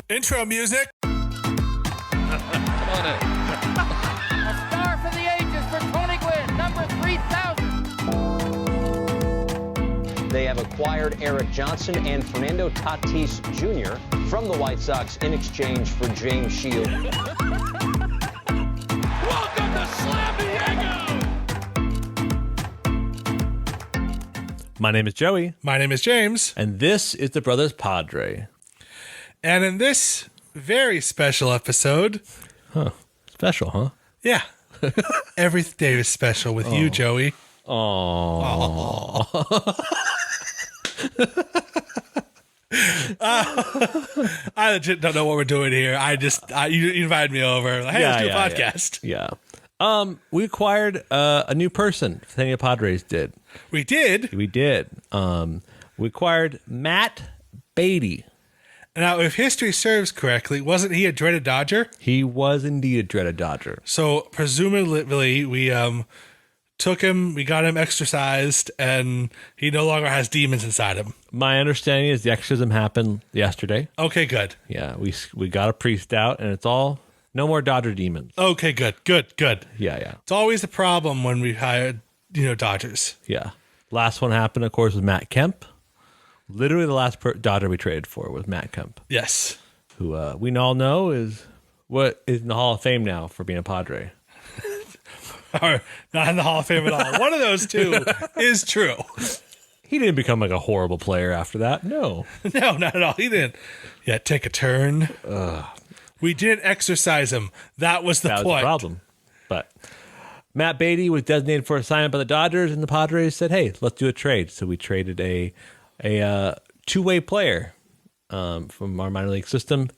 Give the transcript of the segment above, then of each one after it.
Intro music. Come on in. A star for the ages for Tony Gwynn, number 3,000. They have acquired Eric Johnson and Fernando Tatis Jr. from the White Sox in exchange for James Shield. Welcome to Slam Diego! My name is Joey, My name is James. and this is the Brothers Padre. And in this very special episode, Special, huh? yeah, every day is special with you, Joey. Oh. I legit don't know what we're doing here. You invited me over. Like, hey, let's do a podcast. Yeah. We acquired a new person. Nathaniel Padres did. We did. We did. We acquired Matt Beaty. Now, if history serves correctly, wasn't he a dreaded Dodger? He was indeed a dreaded Dodger. So presumably, we took him, we got him exorcised, and he no longer has demons inside him. My understanding is the exorcism happened yesterday. Okay, good. Yeah, we got a priest out, and it's all no more Dodger demons. Okay, good. Yeah. It's always the problem when we hired, Dodgers. Yeah. Last one happened, of course, with Matt Kemp. Literally the last Dodger we traded for was Matt Kemp, Yes. who we all know is what is in the Hall of Fame now for being a Padre. Or not in the Hall of Fame at all. One of those two is true. He didn't become like a horrible player after that. No. No, not at all. He didn't. Yeah, take a turn. We didn't exercise him. That was the That was point. the problem. But Matt Beaty was designated for assignment by the Dodgers, and the Padres said, hey, let's do a trade. So we traded a two-way player from our minor league system.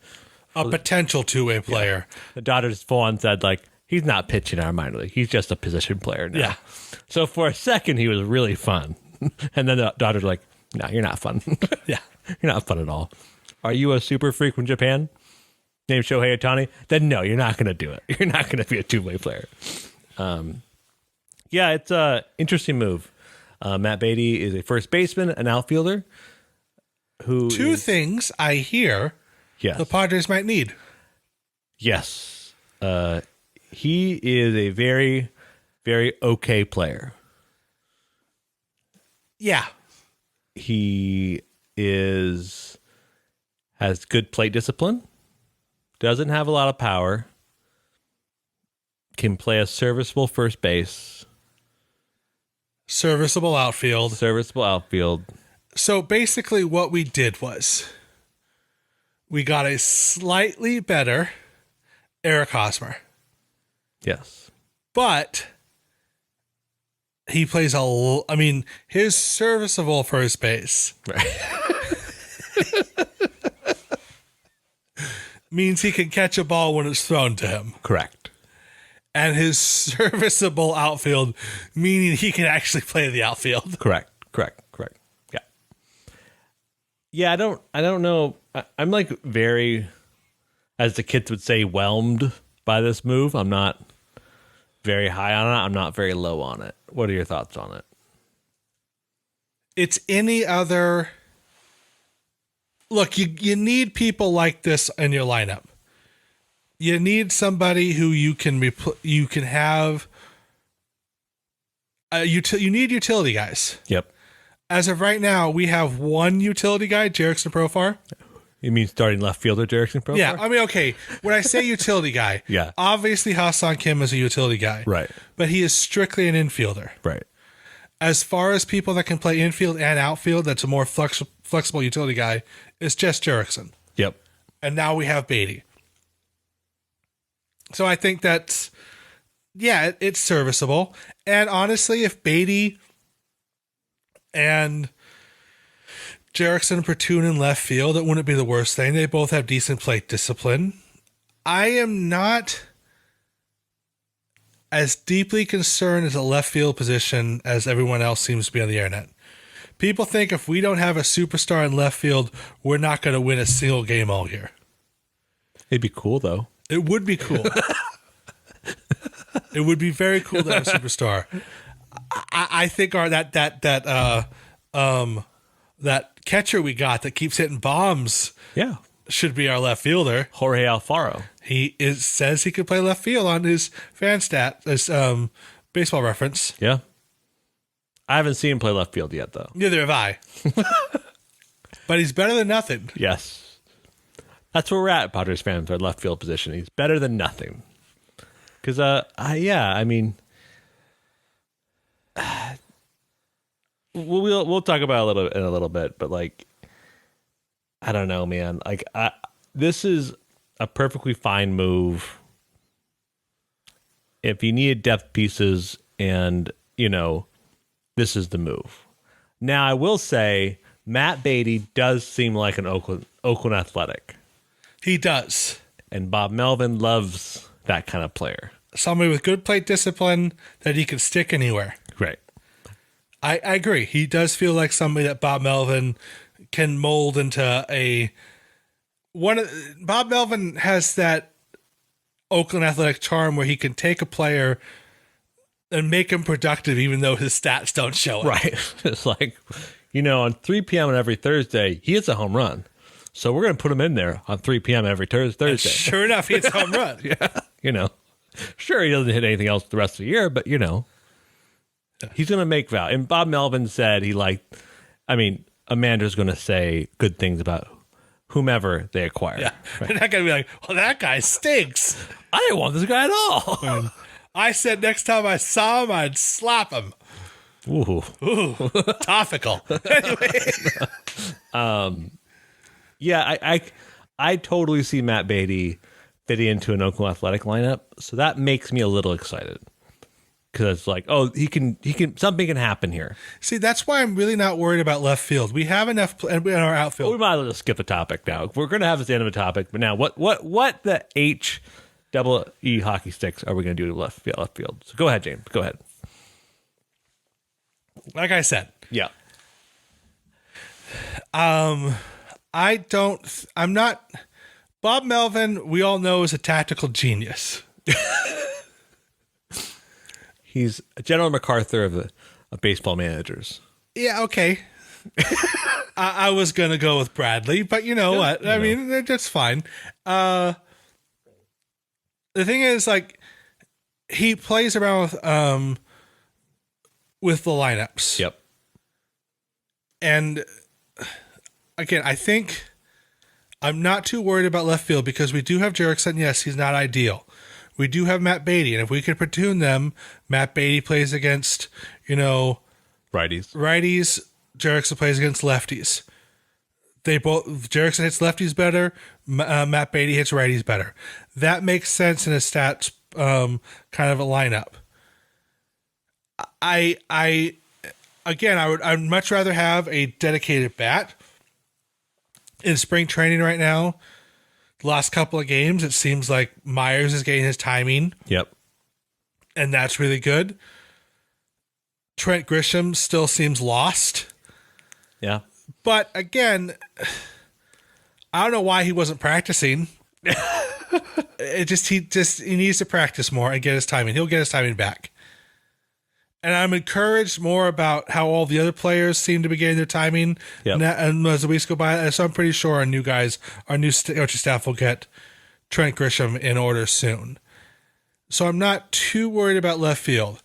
A potential two-way player. The Dodgers full on said, like, he's not pitching our minor league. He's just a position player now. Yeah. So for a second, he was really fun. And then the Dodgers were like, no, you're not fun. Yeah. You're not fun at all. Are you a super freak from Japan named Shohei Ohtani? Then no, you're not going to do it. You're not going to be a two-way player. Yeah, it's an interesting move. Matt Beaty is a first baseman, an outfielder. Two things I hear Yes. the Padres might need. Yes. He is a very, very okay player. Yeah. He has good plate discipline, doesn't have a lot of power, can play a serviceable first base, Serviceable outfield. serviceable outfield. So basically what we did was we got a slightly better Eric Hosmer, Yes. but he plays his serviceable first base means he can catch a ball when it's thrown to him. Correct. And his serviceable outfield, meaning he can actually play the outfield. Correct. Yeah. Yeah, I don't know. I'm like very, as the kids would say, whelmed by this move. I'm not very high on it. I'm not very low on it. What are your thoughts on it? It's any other. Look, you need people like this in your lineup. You need somebody who you can have. You need utility guys. Yep. As of right now, we have one utility guy, Jerickson Profar. You mean starting left fielder, Jerickson Profar? Yeah, I mean, okay. When I say utility guy, Yeah. obviously Ha-Seong Kim is a utility guy, Right. But he is strictly an infielder. Right. As far as people that can play infield and outfield, that's a more flexible utility guy, is just Jerickson. Yep. And now we have Beaty. So I think that's, it's serviceable. And honestly, if Beaty and Jerickson platoon in left field, it wouldn't be the worst thing. They both have decent plate discipline. I am not as deeply concerned as a left field position as everyone else seems to be on the internet. People think if we don't have a superstar in left field, we're not going to win a single game all year. It'd be cool though. It would be cool. It would be very cool to have a superstar. I think that catcher we got that keeps hitting bombs Yeah. should be our left fielder. Jorge Alfaro. Says he could play left field on his baseball reference. Yeah. I haven't seen him play left field yet, though. Neither have I. But he's better than nothing. Yes. That's where we're at, Padres fans, our left field position. He's better than nothing. Because, I mean, we'll talk about it in a little bit, but like, I don't know, man. Like, this is a perfectly fine move if you needed depth pieces, and this is the move. Now, I will say Matt Beaty does seem like an Oakland Athletic. He does. And Bob Melvin loves that kind of player. Somebody with good plate discipline that he can stick anywhere. Right. I agree. He does feel like somebody that Bob Melvin can mold into Bob Melvin has that Oakland Athletic charm where he can take a player and make him productive even though his stats don't show it. Right. It's like, on 3 p.m. on every Thursday, he hits a home run. So we're going to put him in there on 3 p.m. every Thursday. And sure enough, he hits a home run. Yeah. Sure, he doesn't hit anything else the rest of the year, but, he's going to make value. And Bob Melvin said Amanda's going to say good things about whomever they acquire. Yeah. Right? They're not going to be like, well, that guy stinks. I didn't want this guy at all. I said next time I saw him, I'd slap him. Ooh. Topical. Anyway. Yeah, I totally see Matt Beaty fitting into an Oakland Athletic lineup, so that makes me a little excited because it's like, he can something can happen here. See, that's why I'm really not worried about left field. We have enough in our outfield. We might as well just skip the topic now. We're going to have this the end of a topic, but now what the HEE hockey sticks are we going to do to left field? So go ahead, James. Go ahead. Like I said, yeah. I'm not. Bob Melvin, we all know, is a tactical genius. He's a General MacArthur of baseball managers. Yeah, okay. I was going to go with Bradley, but you know what? I mean, that's fine. The thing is, like, he plays around with the lineups. Yep. And again, I think I'm not too worried about left field because we do have Jerickson. Yes, he's not ideal. We do have Matt Beaty, and if we can platoon them, Matt Beaty plays against, righties. Jerickson plays against lefties. Jerickson hits lefties better. Matt Beaty hits righties better. That makes sense in a stats kind of a lineup. I'd much rather have a dedicated bat. In spring training right now, the last couple of games, it seems like Myers is getting his timing. Yep. And that's really good. Trent Grisham still seems lost. Yeah. But again, I don't know why he wasn't practicing. He needs to practice more and get his timing. He'll get his timing back. And I'm encouraged more about how all the other players seem to be getting their timing. Yep. And as the weeks go by, so I'm pretty sure our new coaching staff will get Trent Grisham in order soon. So I'm not too worried about left field.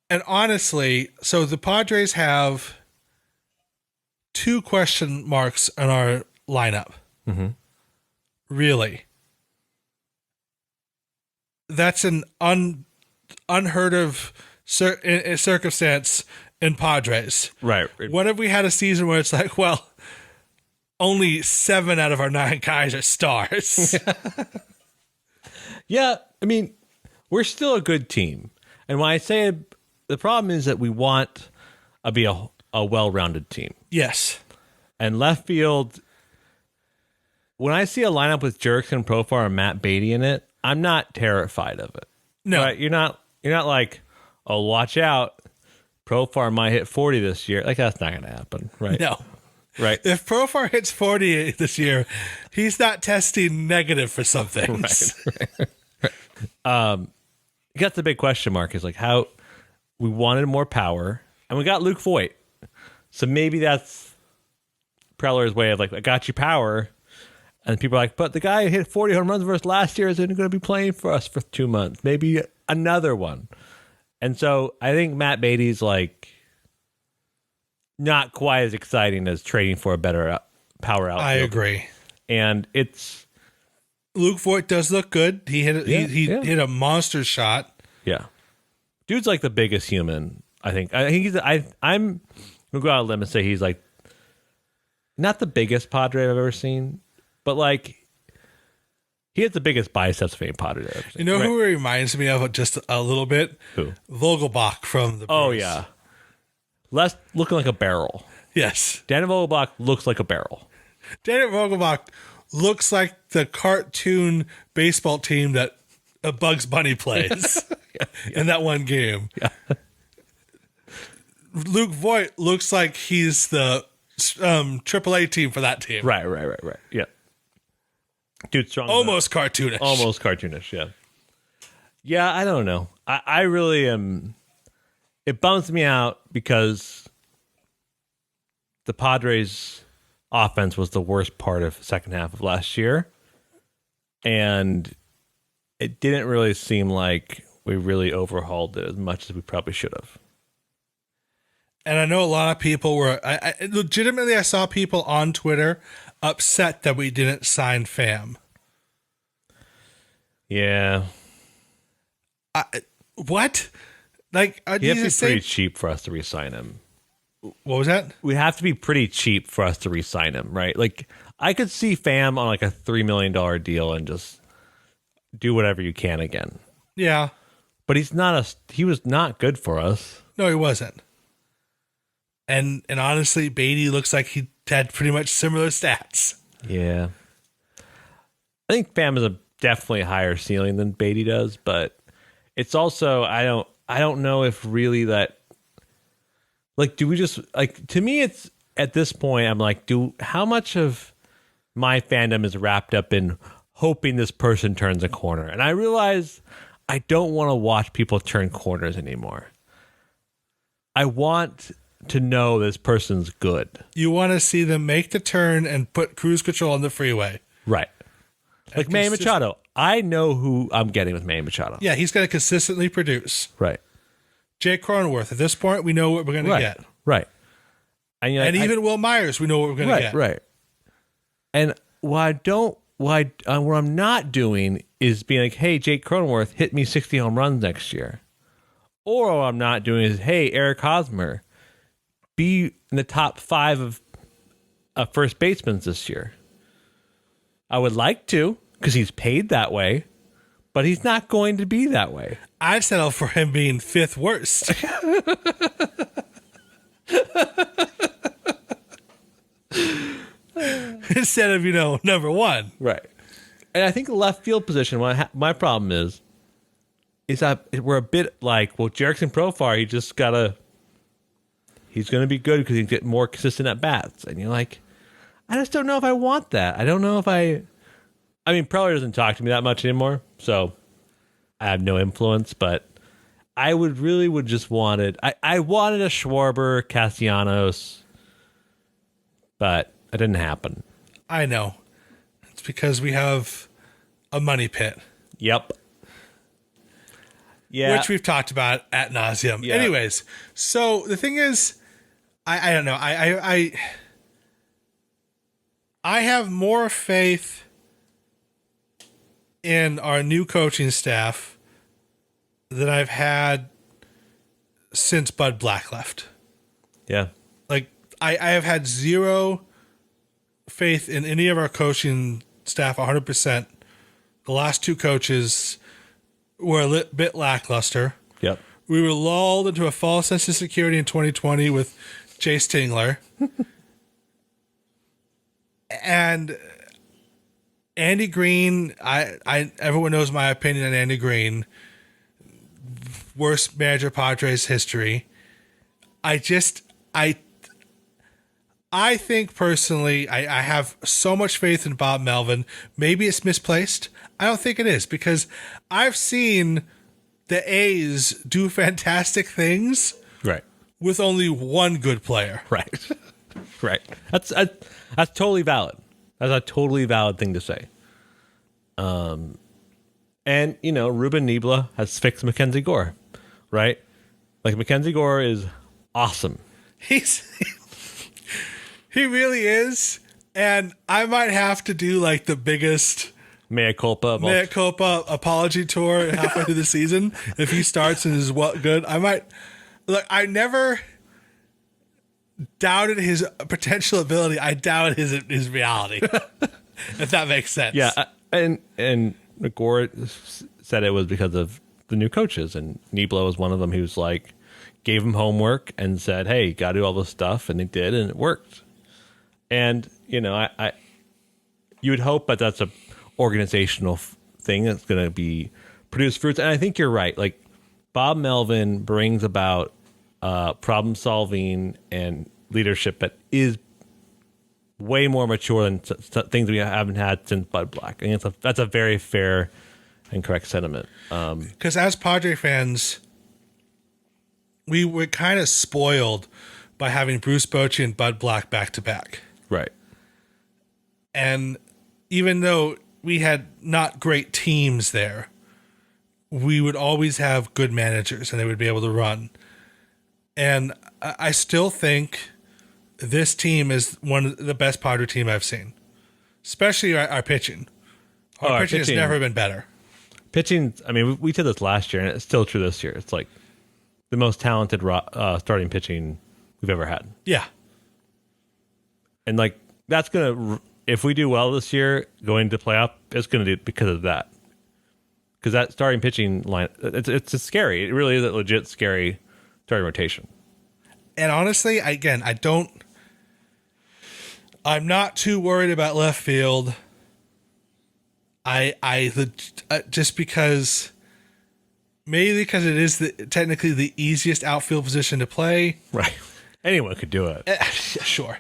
And honestly, so the Padres have 2 question marks on our lineup. Mm-hmm. Really. That's an unheard of circumstance in Padres. Right. When have we had a season where it's like, well, only 7 out of our 9 guys are stars? Yeah, I mean, we're still a good team. And when I say the problem is that we want to be a well-rounded team. Yes. And left field, when I see a lineup with Jerickson, Profar, and Matt Beaty in it, I'm not terrified of it. No. Right? You're not like, oh, watch out. Profar might hit 40 this year. Like, that's not going to happen, right? No. Right. If Profar hits 40 this year, he's not testing negative for some things. Right. That's the big question mark is like how we wanted more power and we got Luke Voigt. So maybe that's Preller's way of like, I got you power. And people are like, but the guy who hit 40 home runs for us last year isn't going to be playing for us for 2 months. Maybe another one. And so I think Matt Beaty's like not quite as exciting as trading for a better power outfield. I agree. And it's Luke Voigt does look good. He hit he hit a monster shot. yeah, dude's like the biggest human. I think he's. I'm gonna go out on a limb and say he's like not the biggest Padre I've ever seen, but like he has the biggest biceps of any Padre I've ever seen. You know who he reminds me of just a little bit? Who? Vogelbach from the Oh Brewers. yeah, less looking like a barrel. Yes. Daniel Vogelbach looks like a barrel. Daniel Vogelbach looks like the cartoon baseball team that Bugs Bunny plays in that one game. Yeah. Luke Voigt looks like he's the AAA team for that team. Right. Yeah. Dude, strong. Almost cartoonish. Almost cartoonish, yeah. Yeah, I don't know. I really am. It bums me out because the Padres' offense was the worst part of the second half of last year. And it didn't really seem like we really overhauled it as much as we probably should have. And I know a lot of people were, legitimately, I saw people on Twitter upset that we didn't sign Pham. Yeah. What? Like, He has to be pretty cheap for us to re-sign him. What was that? We have to be pretty cheap for us to re-sign him, right? Like, I could see Pham on like a $3 million deal and just do whatever you can again. Yeah. But he was not good for us. No, he wasn't. And honestly, Beatty looks like he had pretty much similar stats. Yeah. I think Pham is definitely a higher ceiling than Beatty does, but it's also I don't know if really that like do we just like to me it's at this point I'm like how much of my fandom is wrapped up in hoping this person turns a corner? And I realize I don't want to watch people turn corners anymore. I want to know this person's good. You want to see them make the turn and put cruise control on the freeway. Right. Like Manny Machado. I know who I'm getting with Manny Machado. Yeah, he's going to consistently produce. Right. Jake Cronenworth. At this point, we know what we're going to get. Right. And even Will Myers, we know what we're going to get. Right. And what I'm not doing is being like, hey, Jake Cronenworth, hit me 60 home runs next year. Or what I'm not doing is, hey, Eric Hosmer, be in the top 5 of first basemen this year. I would like to, because he's paid that way, but he's not going to be that way. I'd settle for him being 5th worst. Instead of, number 1. Right. And I think the left field position, my problem is that we're a bit like, well, Jerickson Profar, he's going to be good because he can get more consistent at bats. And you're like, I just don't know if I want that. I don't know if I mean, Preller doesn't talk to me that much anymore, so I have no influence, but I would just wanted, I wanted a Schwarber, Castellanos, but it didn't happen. I know. It's because we have a money pit. Yep. Yeah. Which we've talked about ad nauseum. Yeah. Anyways, so the thing is, I don't know. I have more faith in our new coaching staff than I've had since Bud Black left. Yeah. Like, I have had zero faith in any of our coaching staff 100%. The last 2 coaches were a bit lackluster. Yep. We were lulled into a false sense of security in 2020 with Chase Tingler. And Andy Green, everyone knows my opinion on Andy Green. Worst manager Padres history. I think personally, I have so much faith in Bob Melvin. Maybe it's misplaced. I don't think it is, because I've seen the A's do fantastic things Right. with only one good player. Right. Right. That's totally valid. That's a totally valid thing to say. And Ruben Niebla has fixed Mackenzie Gore, right? Like Mackenzie Gore is awesome. He really is, and I might have to do like the biggest mea culpa apology tour halfway through the season if he starts and is good. I never doubted his potential ability. I doubted his reality. If that makes sense. Yeah, and Gore said it was because of the new coaches, and Niebla was one of them. He was like, gave him homework and said, "Hey, got to do all this stuff," and he did, and it worked. And I you would hope that that's a organizational thing that's going to be produce fruits. And I think you're right. Like Bob Melvin brings about problem solving and leadership that is way more mature than things we haven't had since Bud Black. I think that's a very fair and correct sentiment. Because as Padre fans, we were kind of spoiled by having Bruce Bochy and Bud Black back to back. Right. And even though we had not great teams there, we would always have good managers and they would be able to run. And I still think this team is one of the best Padre team I've seen, especially our pitching. Our pitching has never been better. Pitching, I mean, we did this last year, and it's still true this year. It's like the most talented starting pitching we've ever had. Yeah. And like that's going to, if we do well this year, going to playoff, it's going to do because of that. Because that starting pitching line, it's scary. It really is a legit scary starting rotation. And honestly, I'm not too worried about left field. Just because, maybe because it is technically the easiest outfield position to play. Right. Anyone could do it. Sure.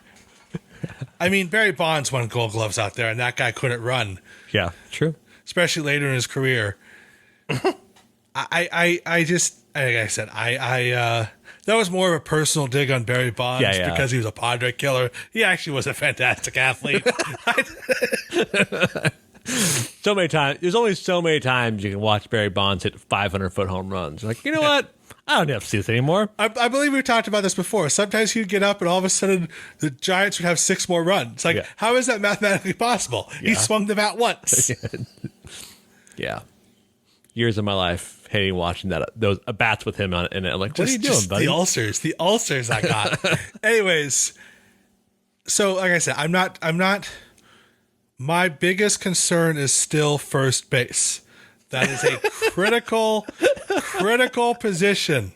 I mean, Barry Bonds won Gold Gloves out there, and that guy couldn't run. Yeah, true. Especially later in his career. I just, like I said, that was more of a personal dig on Barry Bonds because he was a Padre killer. He actually was a fantastic athlete. So many times. There's only so many times you can watch Barry Bonds hit 500-foot home runs. You're like, you know what? I don't have to see this anymore. I believe we've talked about this before. Sometimes he'd get up and all of a sudden the Giants would have 6 more runs. Like, how is that mathematically possible? Yeah. He swung the bat once. Yeah. Years of my life hating watching those bats with him on it. And I'm like, what are you doing, buddy? The ulcers I got. Anyways, so like I said, I'm not. My biggest concern is still first base. That is a critical position.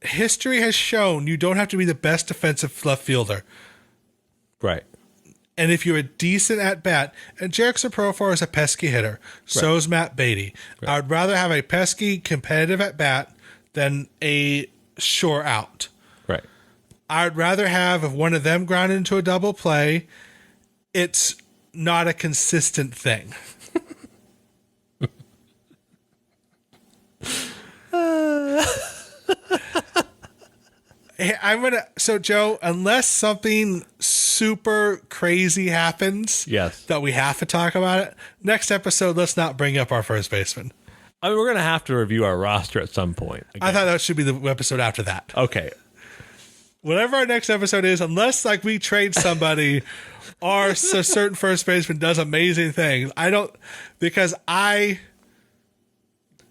History has shown you don't have to be the best defensive left fielder. Right. And if you're a decent at bat, and Jarek Saprofor is a pesky hitter, so is Matt Beaty. Right. I would rather have a pesky competitive at bat than a sure out. Right. I would rather have, if one of them grounded into a double play, it's not a consistent thing. So Joe, unless something super crazy happens, that we have to talk about it, next episode, let's not bring up our first baseman. I mean, we're going to have to review our roster at some point. Again. I thought that should be the episode after that. Okay. Whatever our next episode is, unless like we trade somebody or a certain first baseman does amazing things,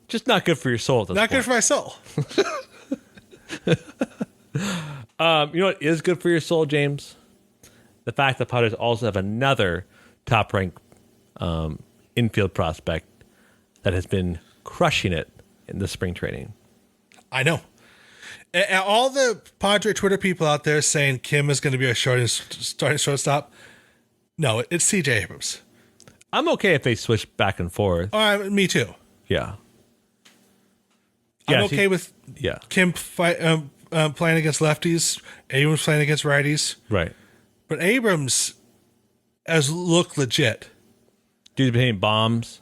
just not good for your soul at this point. Good for my soul. You know what is good for your soul, James? The fact that Padres also have another top-ranked infield prospect that has been crushing it in the spring training. I know. And all the Padre Twitter people out there saying Kim is going to be a starting shortstop. No, it's C.J. Abrams. I'm okay if they switch back and forth. Me too. Yeah. I'm okay with Kim playing against lefties, Abrams playing against righties. Right. But Abrams has looked legit. Dude's hitting bombs.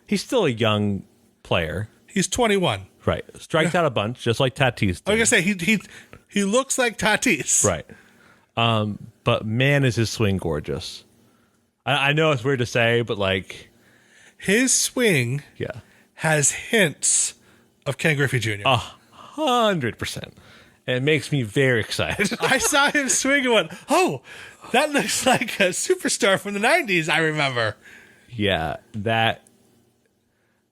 He's still a young player. He's 21. Right. Strikes out a bunch, just like Tatis did. I was going to say, he looks like Tatis. Right. But man, is his swing gorgeous. I know it's weird to say, but like... His swing Yeah. has hints of Ken Griffey Jr. 100%. And it makes me very excited. I saw him swing and went, oh, that looks like a superstar from the 90s, I remember. Yeah, that...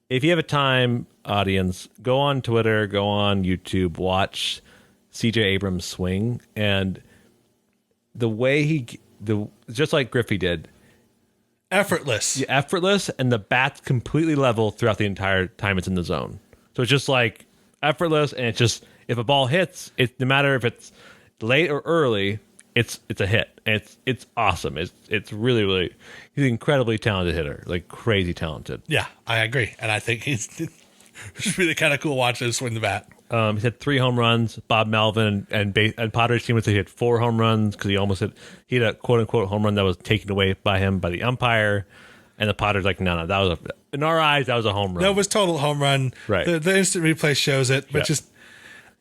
If you have a time, audience, go on Twitter, go on YouTube, watch CJ Abrams swing, and the way just like Griffey did, Effortless. effortless, and the bat's completely level throughout the entire time it's in the zone. So it's just like effortless, and it's just, if a ball hits, it no matter if it's late or early, it's a hit. And it's awesome. It's really, really, he's an incredibly talented hitter, like crazy talented. Yeah, I agree. And I think it's really kind of cool watching him swing the bat. He's had 3 home runs. Bob Melvin and Padres team would say he had 4 home runs because he had a quote unquote home run that was taken away by him by the umpire. And the Padres like, no, that was in our eyes, that was a home run. No, it was total home run. Right. The instant replay shows it, but just,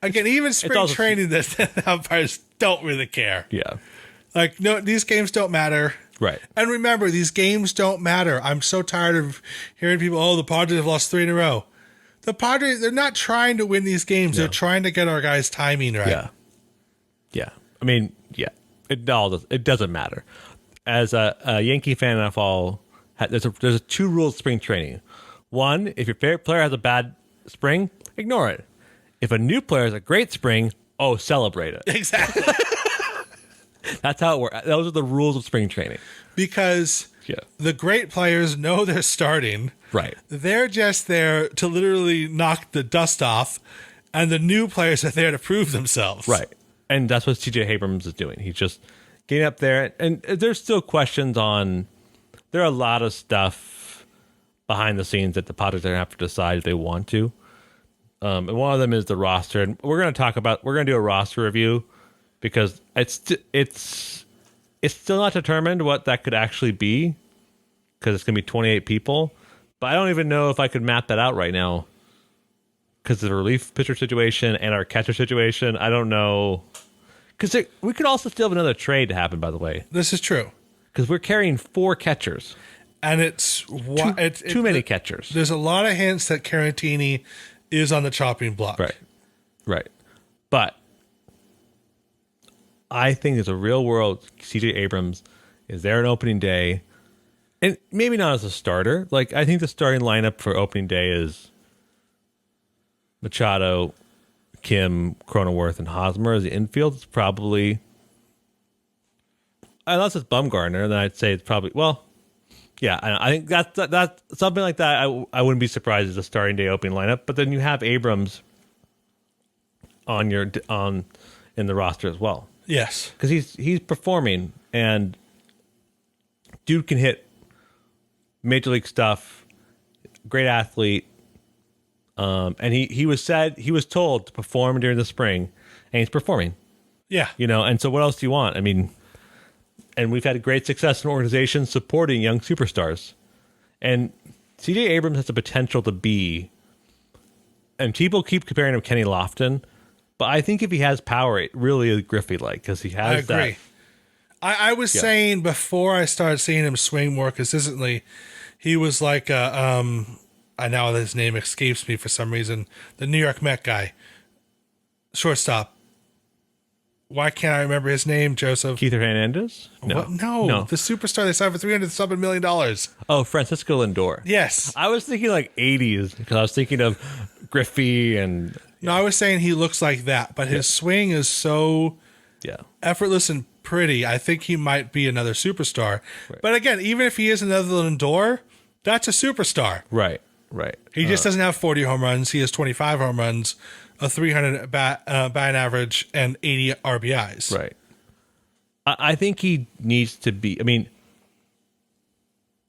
again, even spring training, the umpires don't really care. Yeah. Like, no, these games don't matter. Right. And remember, these games don't matter. I'm so tired of hearing people, the Padres have lost 3 in a row. The Padres, they're not trying to win these games. No. They're trying to get our guys' timing right. Yeah. Yeah. I mean, yeah. It doesn't matter. As a Yankee fan, there's 2 rules of spring training. 1, if your favorite player has a bad spring, ignore it. If a new player has a great spring, celebrate it. Exactly. That's how it works. Those are the rules of spring training. Because the great players know they're starting. Right. They're just there to literally knock the dust off, and the new players are there to prove themselves. Right. And that's what CJ Abrams is doing. He's just getting up there. And there's still questions on... There are a lot of stuff behind the scenes that the Padres are going to have to decide if they want to. And one of them is the roster. And we're going to do a roster review because it's still not determined what that could actually be because it's going to be 28 people. But I don't even know if I could map that out right now because of the relief pitcher situation and our catcher situation. I don't know. Because we could also still have another trade to happen, by the way. This is true. Because we're carrying 4 catchers. And it's too many catchers. There's a lot of hints that Caratini is on the chopping block. Right. But I think there's a real world CJ Abrams is there on opening day. And maybe not as a starter. Like, I think the starting lineup for opening day is Machado, Kim, Cronenworth, and Hosmer as the infield. It's probably, unless it's Bumgarner, then I'd say it's probably, I think that's something like that. I wouldn't be surprised as a starting day opening lineup. But then you have Abrams in the roster as well. Yes, because he's performing, and dude can hit major league stuff. Great athlete, and he was told to perform during the spring, and he's performing. Yeah, and so what else do you want? I mean, and we've had great success in organizations supporting young superstars, and CJ Abrams has the potential to be. And people keep comparing him to Kenny Lofton. But I think if he has power, it really is Griffey-like because he has that. I agree. I was saying before I started seeing him swing more consistently, he was like I know his name escapes me for some reason. The New York Met guy, shortstop. Why can't I remember his name, Joseph? Keith Hernandez? No, the superstar they signed for $300 million. Oh, Francisco Lindor. Yes, I was thinking like 80s because I was thinking of Griffey and. No, I was saying he looks like that, but his swing is so effortless and pretty. I think he might be another superstar. Right. But again, even if he is another Lindor, that's a superstar. Right. He just doesn't have 40 home runs. He has 25 home runs, a 300 batting average, and 80 RBIs. Right. I think he needs to be. I mean,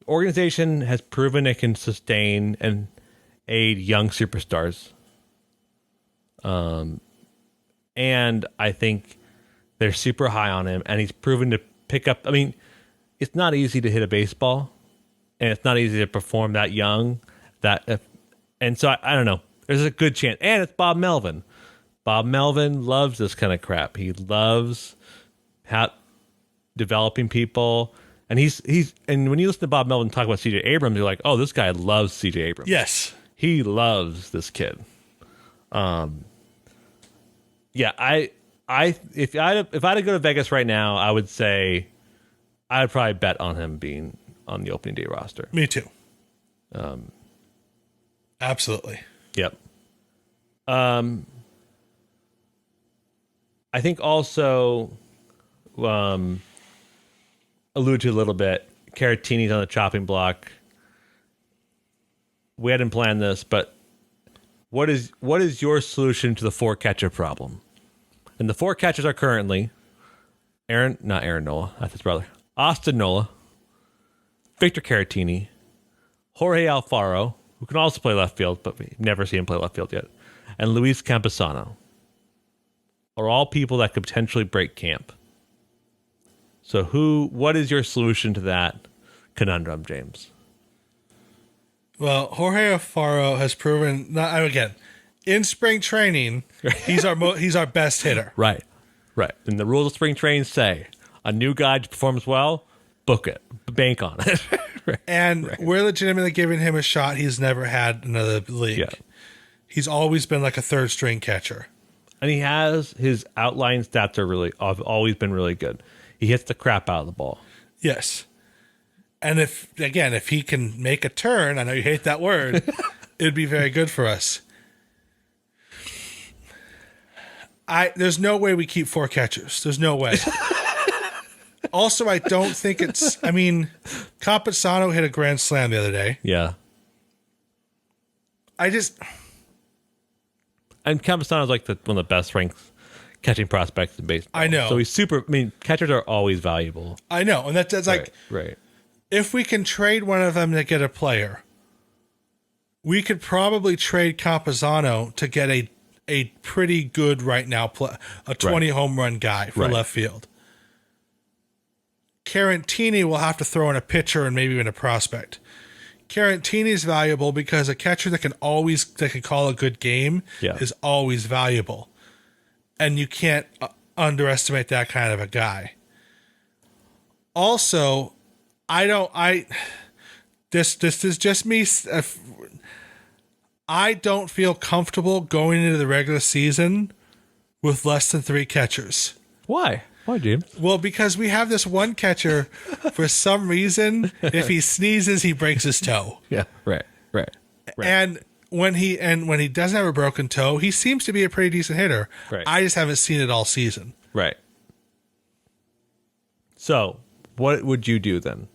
organization has proven it can sustain and aid young superstars. And I think they're super high on him, and he's proven to pick up. I mean, it's not easy to hit a baseball, and it's not easy to perform that young. And so I don't know. There's a good chance. And it's Bob Melvin. Bob Melvin loves this kind of crap. He loves developing people. And and when you listen to Bob Melvin talk about CJ Abrams, you're like, oh, this guy loves CJ Abrams. Yes. He loves this kid. Yeah, if I had to go to Vegas right now, I would say I'd probably bet on him being on the opening day roster. Me too. Absolutely. Yep. I think also allude to a little bit, Caratini's on the chopping block. We hadn't planned this, but what is your solution to the 4-catcher problem? And the 4 catchers are currently not Aaron Nola, that's his brother, Austin Nola, Victor Caratini, Jorge Alfaro, who can also play left field, but we've never seen him play left field yet, and Luis Campusano are all people that could potentially break camp. So what is your solution to that conundrum, James? Well, Jorge Alfaro has proven, again, in spring training, he's our best hitter. Right. And the rules of spring training say a new guy performs well, book it, bank on it. We're legitimately giving him a shot. He's never had another league. Yeah. He's always been like a third string catcher. And he has his outline stats have always been really good. He hits the crap out of the ball. Yes. And if he can make a turn, I know you hate that word, it'd be very good for us. There's no way we keep 4 catchers. There's no way. Also, I don't think Campusano hit a grand slam the other day. Yeah. And Campusano's like one of the best ranked catching prospects in baseball. I know. So he's catchers are always valuable. I know. And that's like, right. If we can trade one of them to get a player, we could probably trade Campusano to get a pretty good right now, a 20 home run guy for left field. Carantini will have to throw in a pitcher and maybe even a prospect. Carantini is valuable because a catcher that can call a good game is always valuable. And you can't underestimate that kind of a guy. Also, this is just me. I don't feel comfortable going into the regular season with less than 3 catchers. Why? Why, James? Well, because we have this one catcher, for some reason, if he sneezes, he breaks his toe. Yeah, right. And when he doesn't have a broken toe, he seems to be a pretty decent hitter. Right. I just haven't seen it all season. Right. So, what would you do then?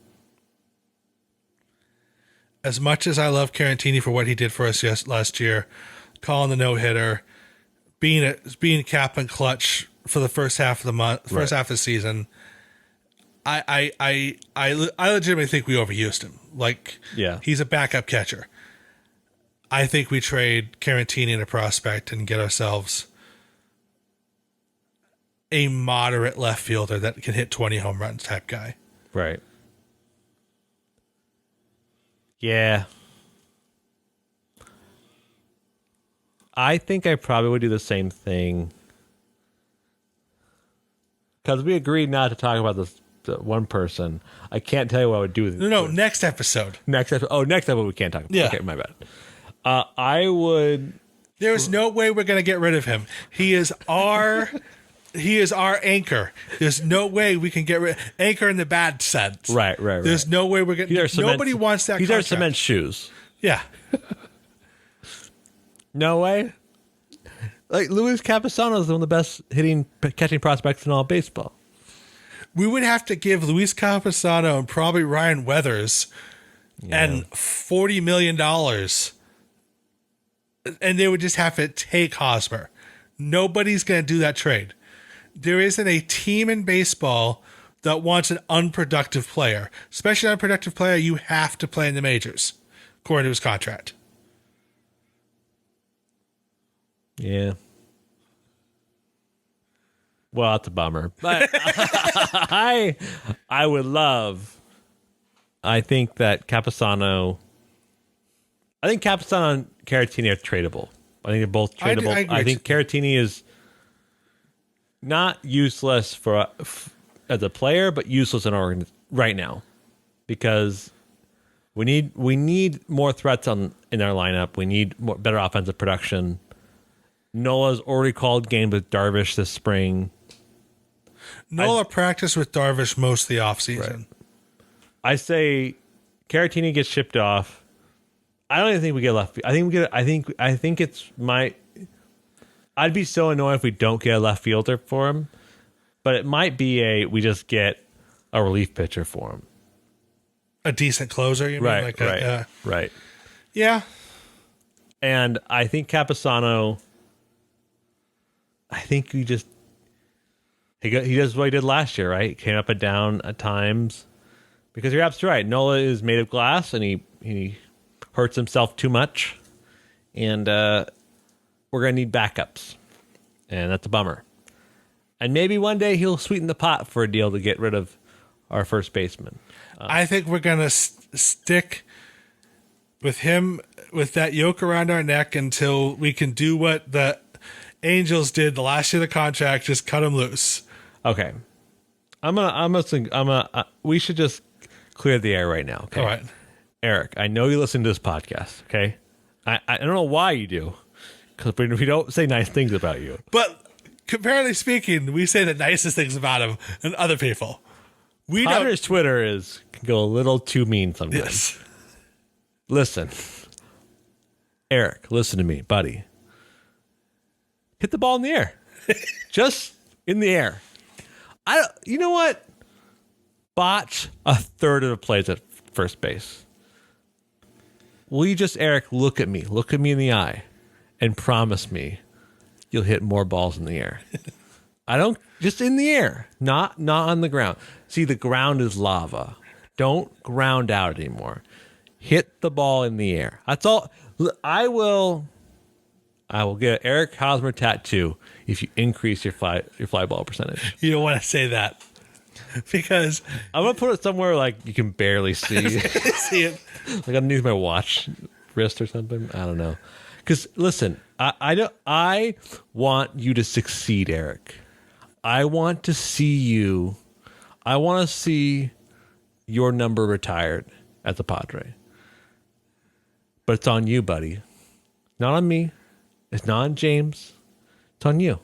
As much as I love Carantini for what he did for us last year, calling the no-hitter, being cap and clutch for the first half of the season, I legitimately think we overused him. He's a backup catcher. I think we trade Carantini and a prospect and get ourselves a moderate left fielder that can hit 20 home runs type guy. Right. Yeah. I think I probably would do the same thing. Because we agreed not to talk about the one person. I can't tell you what I would do. No, next episode. Next episode we can't talk about. Yeah. Okay, my bad. I would... There's no way we're going to get rid of him. He is our anchor. There's no way we can get rid anchor in the bad sense. Right. There's no way we're going to... Nobody wants that He's contract. our cement shoes. Yeah. No way. Like, Luis Campusano is one of the best catching prospects in all baseball. We would have to give Luis Campusano and probably Ryan Weathers and $40 million. And they would just have to take Hosmer. Nobody's going to do that trade. There isn't a team in baseball that wants an unproductive player. Especially an unproductive player, you have to play in the majors, according to his contract. Yeah. Well, that's a bummer. But I would love. I think Campusano and Caratini are tradable. I think they're both I tradable. agree. I think Caratini is not useless as a player, but useless in our right now because we need more threats in our lineup. We need better offensive production. Nola's already called games with Darvish this spring. Nola practiced with Darvish most of the offseason. Right. I say Caratini gets shipped off. I don't even think we get left. I think it's my. I'd be so annoyed if we don't get a left fielder for him, but it might be we just get a relief pitcher for him. A decent closer, you mean? Right. Right. Yeah. And I think Capisano. I think he does what he did last year, right? Came up and down at times. Because you're absolutely right. Nola is made of glass, and he hurts himself too much. And we're going to need backups. And that's a bummer. And maybe one day he'll sweeten the pot for a deal to get rid of our first baseman. I think we're going to stick with him with that yoke around our neck until we can do what the Angels did the last year of the contract, just cut him loose. Okay. We should just clear the air right now. Okay. All right. Eric, I know you listen to this podcast. Okay. I don't know why you do, because we don't say nice things about you. But comparatively speaking, we say the nicest things about him and other people. Padres Twitter can go a little too mean sometimes. Yes. Listen, Eric, listen to me, buddy. Hit the ball in the air. Just in the air. You know what? Botch a third of the plays at first base. Will you just, Eric, look at me in the eye, and promise me you'll hit more balls in the air? Just in the air, not on the ground. See, the ground is lava. Don't ground out anymore. Hit the ball in the air. That's all. I will get an Eric Hosmer tattoo if you increase your fly ball percentage. You don't want to say that because I'm gonna put it somewhere like you can barely see. see it. Like underneath my watch wrist or something. I don't know. Because listen, I want you to succeed, Eric. I want to see you. I want to see your number retired as a Padre. But it's on you, buddy. Not on me. It's not on James. It's on you.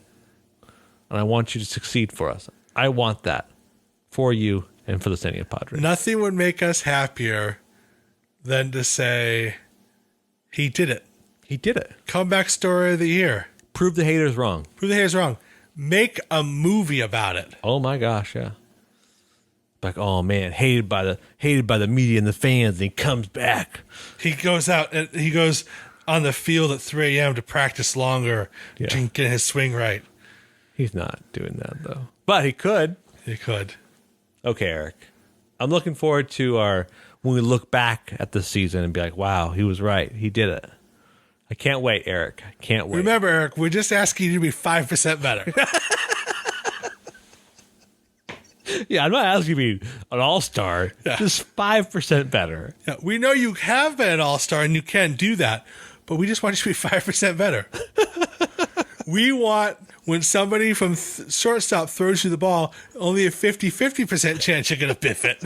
And I want you to succeed for us. I want that for you and for the San Diego Padres. Nothing would make us happier than to say he did it. He did it. Comeback story of the year. Prove the haters wrong. Prove the haters wrong. Make a movie about it. Oh my gosh, yeah. Like, oh man, hated by the media and the fans, and he comes back. He goes out and he goes on the field at 3 a.m. to practice longer to get his swing right. He's not doing that though. But he could. He could. Okay, Eric. I'm looking forward to when we look back at the season and be like, wow, he was right. He did it. I can't wait, Eric. I can't wait. Remember, Eric, we're just asking you to be 5% better. Yeah, I'm not asking you to be an all-star. Yeah. Just 5% better. Yeah, we know you have been an all-star and you can do that, but we just want you to be 5% better. We want, when somebody from shortstop throws you the ball, only a 50% chance you're going to biff it.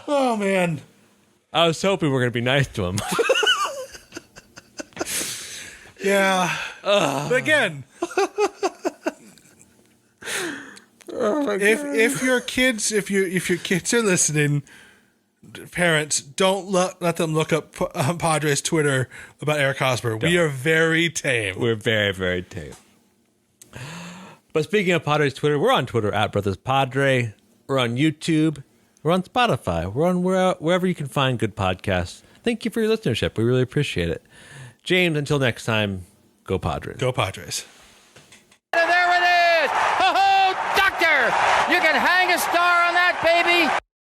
Oh, man. I was hoping we were going to be nice to him. Yeah. But again, if your kids are listening, parents, don't let them look up Padres Twitter about Eric Hosmer. We are very tame. We're very, very tame. But speaking of Padres Twitter, we're on Twitter at Brothers Padre. We're on YouTube. We're on Spotify. We're on wherever you can find good podcasts. Thank you for your listenership. We really appreciate it. James, until next time, go Padres. Go Padres. There it is! Oh, doctor! You can hang a star on that, baby!